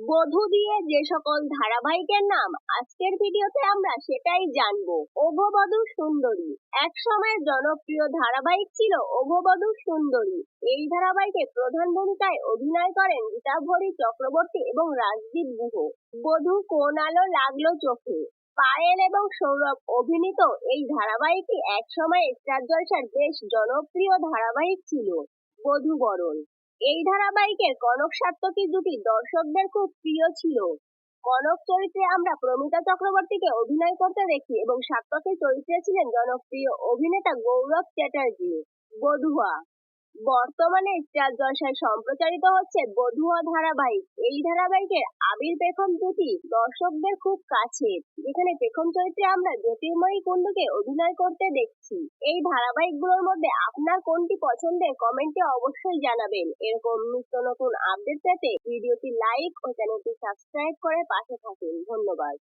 বধূ দিয়ে যে সকল ধারাবাহিকের নাম আজকের ভিডিওতে আমরা সেটাই জানবো। ওগো বধূ সুন্দরী এক সময়ের জনপ্রিয় ধারাবাহিক ছিল ওগো বধূ সুন্দরী। এই ধারাবাহিকে প্রধান ভূমিকায় অভিনয় করেন রীতাভরি চক্রবর্তী এবং রাজদীপ গুহ। বধূ কোন আলো লাগলো চোখে পায়েল এবং সৌরভ অভিনীত এই ধারাবাহিকটি এক সময় স্টার জলসার বেশ জনপ্রিয় ধারাবাহিক ছিল। বধূ বরণ এই ধারাবাহিকের কনক সাত্তকী জুটি দর্শকদের খুব প্রিয় ছিল। কনক চরিত্রে আমরা প্রমিতা চক্রবর্তীকে অভিনয় করতে দেখি এবং সাত্তকী চরিত্রে ছিলেন জনপ্রিয় অভিনেতা গৌরব চ্যাটার্জি। বধুয়া বর্তমানে স্টার জলসায় সম্প্রচারিত হচ্ছে বধুয়া ধারাবাহিক। এই ধারাবাহিকের আবির পেখম জুটি দর্শকদের খুব কাছের, যেখানে পেখম চরিত্রে আমরা জ্যোতির্ময়ী কুণ্ডুকে অভিনয় করতে দেখছি। এই ধারাবাহিকগুলোর মধ্যে আপনার কোনটি পছন্দের কমেন্টে অবশ্যই জানাবেন। এরকম নিত্য নতুন আপডেট পেতে ভিডিওটি লাইক ও চ্যানেলটি সাবস্ক্রাইব করে পাশে থাকুন। ধন্যবাদ।